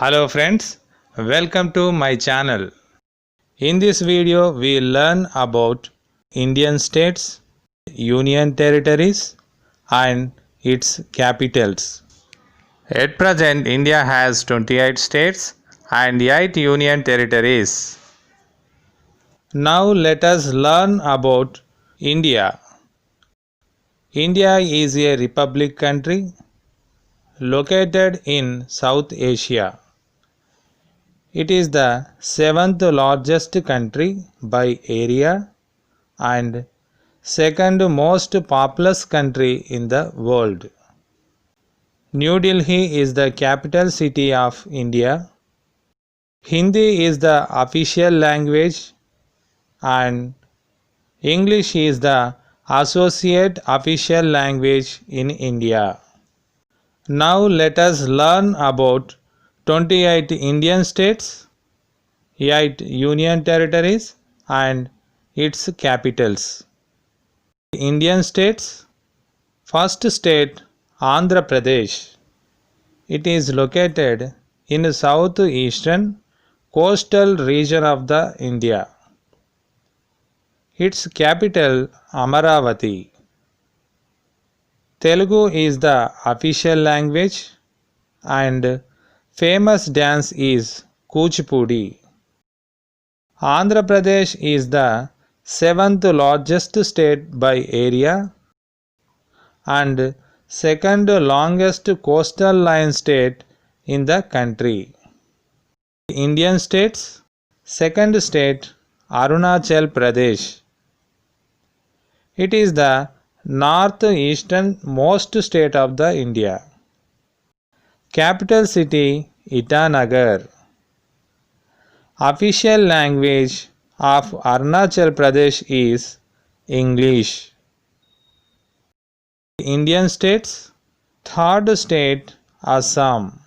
Hello friends, welcome to my channel. In this video we learn about Indian states, union territories and its capitals. At present India has 28 states and 8 union territories. Now let us learn about India. India is a republic country located in South Asia. It is the seventh largest country by area and second most populous country in the world. New Delhi is the capital city of India. Hindi is the official language and English is the associate official language in India. Now let us learn about 28 Indian states, 8 union territories and its capitals. Indian states. First state Andhra Pradesh. It is located in the southeastern coastal region of the India. Its capital Amaravati. Telugu is the official language and famous dance is Kuchipudi. Andhra Pradesh is the seventh largest state by area and second longest coastal line state in the country. Indian states. Second state Arunachal Pradesh. It is the northeastern most state of the India. Capital city Itanagar. Official language of Arunachal Pradesh is English. Indian states. Third state Assam.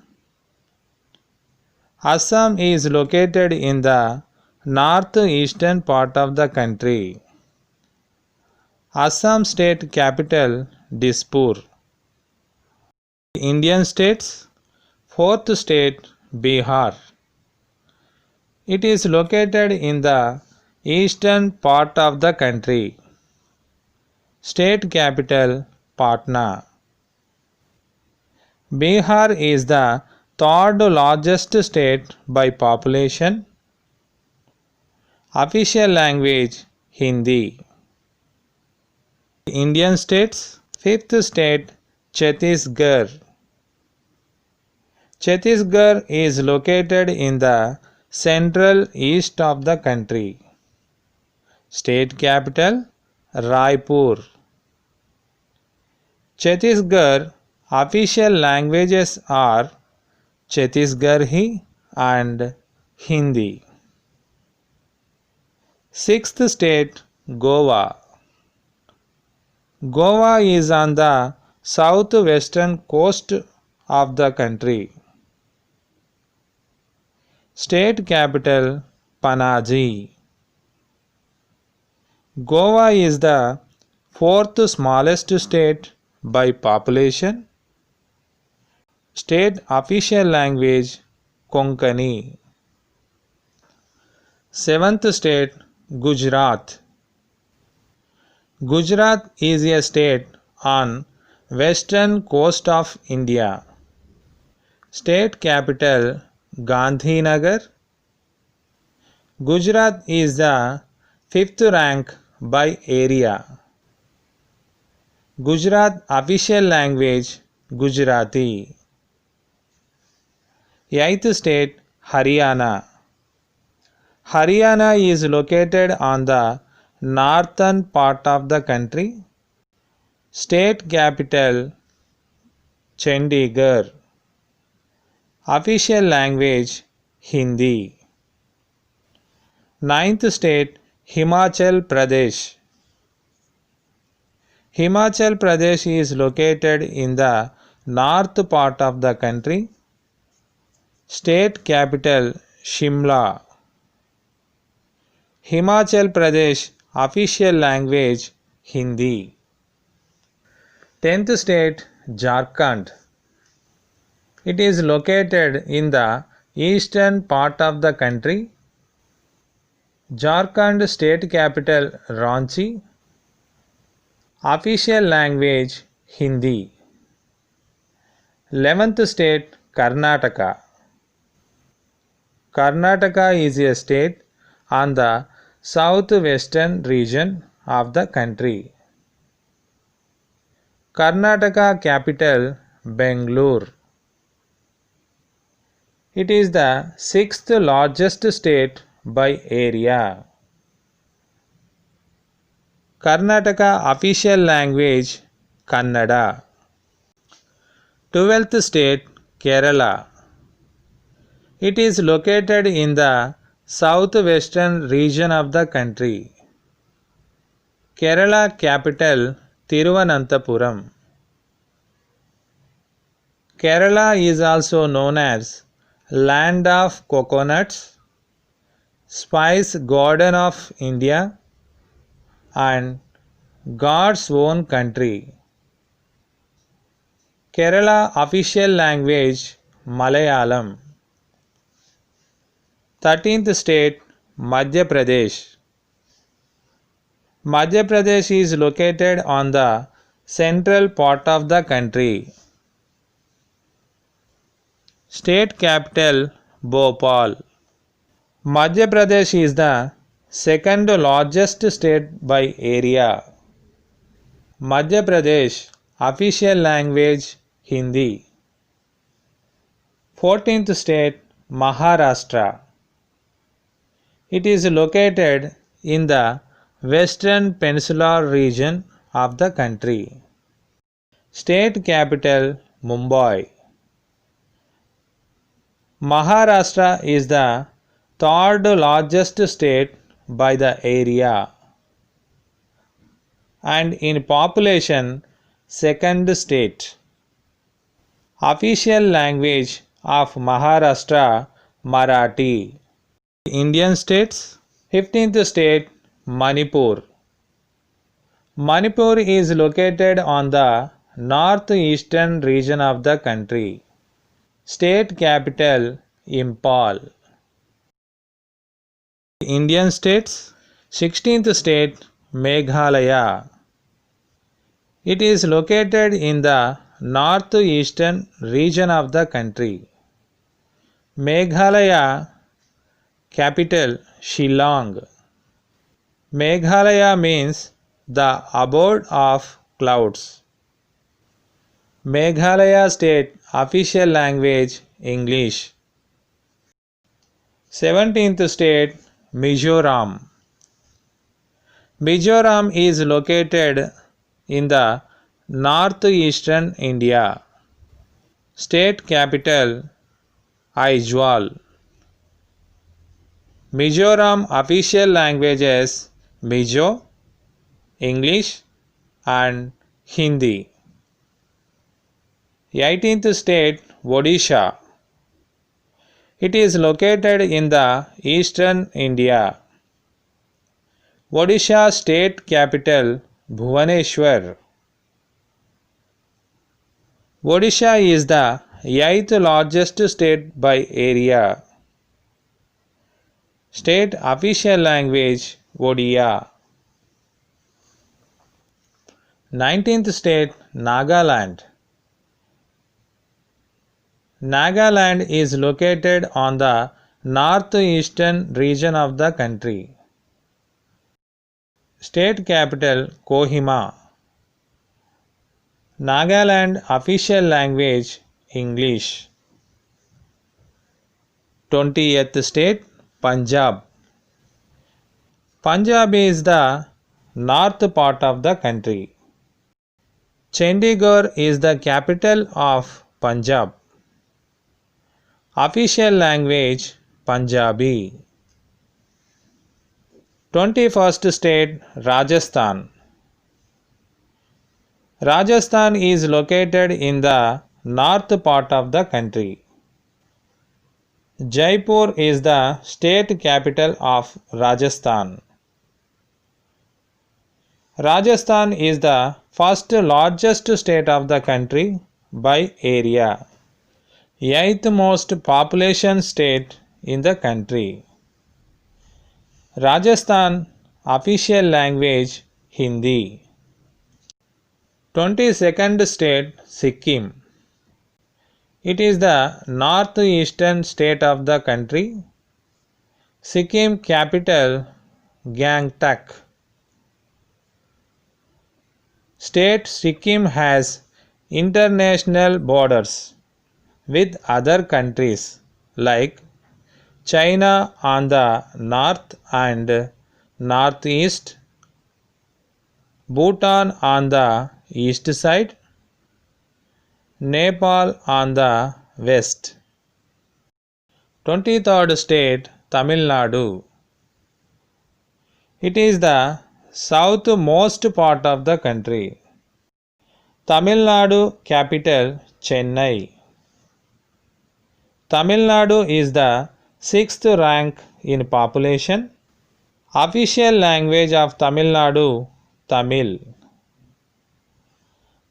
Assam is located in the northeastern part of the country. Assam state capital Dispur. Indian states. Fourth state Bihar. It is located in the eastern part of the country. State capital Patna. Bihar is the third largest state by population. Official language Hindi. Indian states. Fifth state Chhattisgarh. Chhattisgarh is located in the central east of the country. State capital Raipur. Chhattisgarh official languages are Chhattisgarhi and Hindi. Sixth state Goa. Goa is on the southwestern coast of the country. State capital Panaji. Goa is the fourth smallest state by population. State official language Konkani. Seventh state Gujarat. Gujarat is a state on western coast of India. State capital Gandhinagar. Gujarat is the fifth rank by area. Gujarat official language Gujarati. Eighth state Haryana. Haryana is located on the northern part of the country. State capital Chandigarh. Official language Hindi. Ninth state Himachal Pradesh. Himachal Pradesh is located in the north part of the country. State capital Shimla. Himachal Pradesh official language Hindi. 10th state Jharkhand. It is located in the eastern part of the country. Jharkhand state capital Ranchi. Official language Hindi. 11th state Karnataka. Karnataka is a state on the southwestern region of the country. Karnataka capital Bangalore. It is the sixth largest state by area. Karnataka official language Kannada. 12th state Kerala. It is located in the southwestern region of the country. Kerala capital Thiruvananthapuram. Kerala is also known as Land of Coconuts, Spice Garden of India, and God's own country. Kerala official language Malayalam. 13th state Madhya Pradesh. Madhya Pradesh is located on the central part of the country. State capital Bhopal. Madhya Pradesh is the second largest state by area. Madhya Pradesh official language Hindi. 14th state Maharashtra. It is located in the western peninsular region of the country. State capital Mumbai. Maharashtra is the third largest state by the area and in population second state. Official language of Maharashtra Marathi. Indian states. 15th state Manipur. Manipur is located on the northeastern region of the country. State capital Imphal. Indian states. 16th state Meghalaya. It is located in the northeastern region of the country. Meghalaya capital Shillong. Meghalaya means the abode of clouds. Meghalaya state official language English. 17th state Mizoram. Mizoram is located in the northeastern India. State capital Aizawl. Mizoram official languages Mizo, English and Hindi. 18th state Odisha. It is located in the eastern India. Odisha state capital Bhubaneswar. Odisha is the 8th largest state by area. State official language Odia. 19th state Nagaland. Nagaland is located on the northeastern region of the country. State capital Kohima. Nagaland official language English. 20th state Punjab. Punjab is the north part of the country. Chandigarh is the capital of Punjab. Official language Punjabi. 21st state Rajasthan. Rajasthan is located in the north part of the country. Jaipur is the state capital of Rajasthan. Rajasthan is the first largest state of the country by area. 8th most population state in the country. Rajasthan, official language Hindi. 22nd state Sikkim. It is the northeastern state of the country. Sikkim capital Gangtok. State Sikkim has international borders with other countries like China on the north and northeast, Bhutan on the east side, Nepal on the west. 23rd state Tamil Nadu. It is the southmost part of the country. Tamil Nadu capital Chennai. Tamil Nadu is the 6th rank in population. Official language of Tamil Nadu Tamil.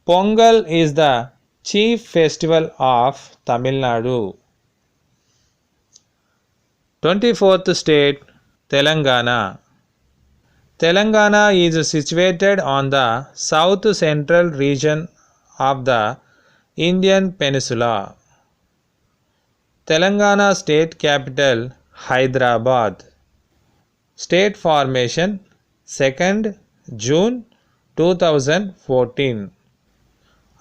Pongal is the chief festival of Tamil Nadu. 24th state Telangana. Telangana is situated on the south central region of the Indian peninsula. Telangana state capital Hyderabad. State formation 2nd June 2014.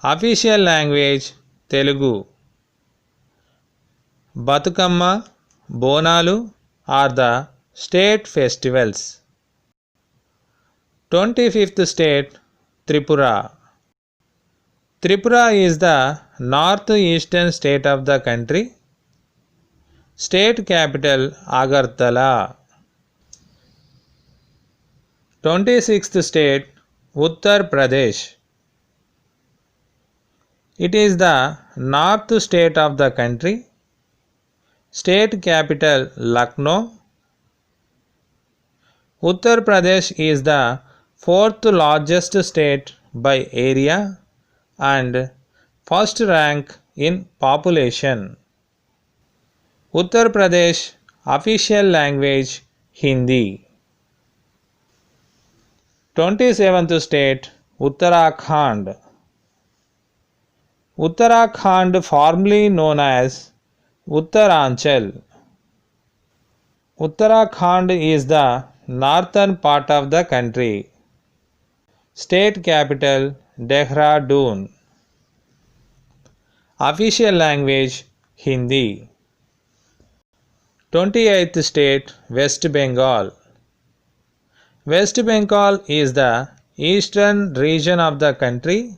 Official language Telugu. Batukamma, Bonalu are the state festivals. 25th state Tripura. Tripura is the northeastern state of the country. State capital Agartala. 26th state Uttar Pradesh. It is the north state of the country. State capital Lucknow. Uttar Pradesh is the 4th largest state by area and first rank in population. Uttar Pradesh official language Hindi. 27th state Uttarakhand. Uttarakhand formerly known as Uttaranchal. Uttarakhand is the northern part of the country. State capital Dehradun. Official language Hindi. 28th state West Bengal. West Bengal is the eastern region of the country.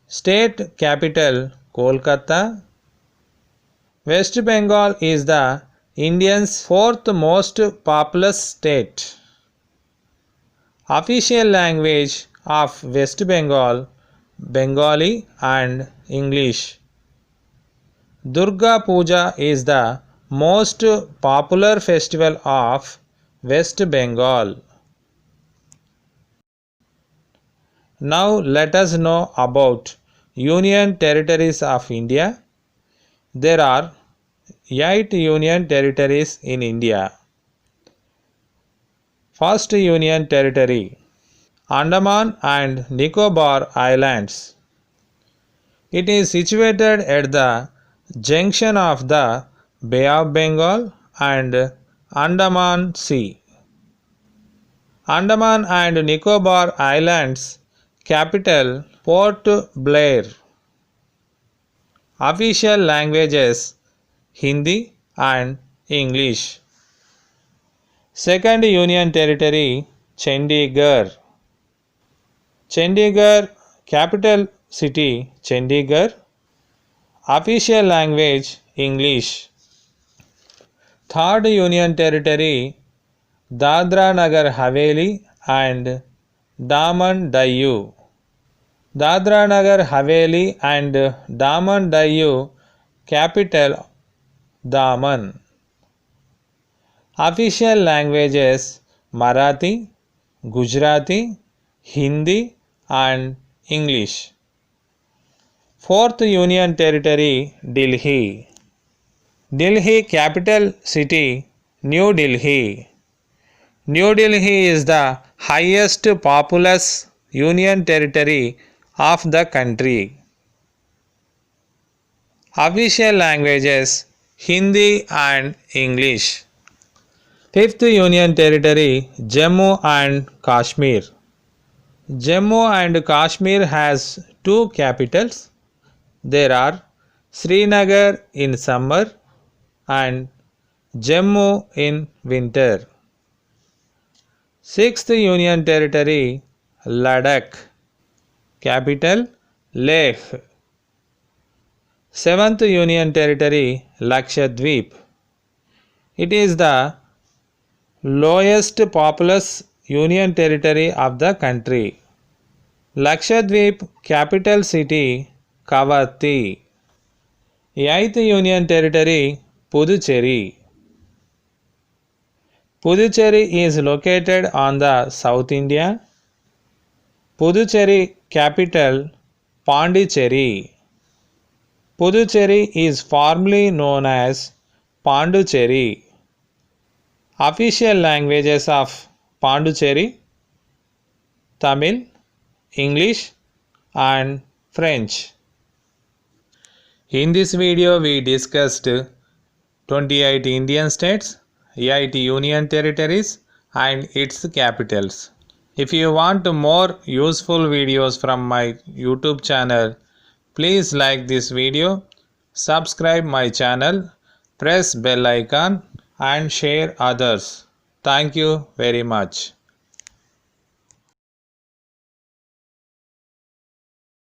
State capital Kolkata. West Bengal is the India's 4th most populous state. Official language of West Bengal Bengali and English. Durga Puja is the most popular festival of West Bengal. Now let us know about Union Territories of India. There are 8 Union Territories in India. First Union Territory Andaman and Nicobar Islands. It is situated at the junction of the Bay of Bengal and Andaman Sea. Andaman and Nicobar Islands capital Port Blair. Official languages Hindi and English. Second Union Territory Chandigarh. Chandigarh capital city Chandigarh. Official language English. Third Union Territory Dadra Nagar Haveli and Daman Diu. Dadra Nagar Haveli and Daman Diu capital Daman. Official languages Marathi, Gujarati, Hindi and English. Fourth Union Territory, Delhi. Delhi capital city, New Delhi. New Delhi is the highest populous union territory of the country. Official languages, Hindi and English. Fifth Union Territory, Jammu and Kashmir. Jammu and Kashmir has two capitals. There are Srinagar in summer and Jammu in winter. Sixth Union Territory, Ladakh. Capital, Leh. Seventh Union Territory, Lakshadweep. It is the lowest populous union territory of the country. Lakshadweep capital city, Kavatti. Eighth Union Territory, Puducherry. Puducherry is located on the South India. Puducherry capital, Pondicherry. Puducherry is formerly known as Pondicherry. Official languages of Pondicherry, Tamil, English and French. In this video we discussed 28 Indian states, 8 union territories and its capitals. If you want more useful videos from my YouTube channel, please like this video, subscribe my channel, press bell icon and share others. Thank you very much.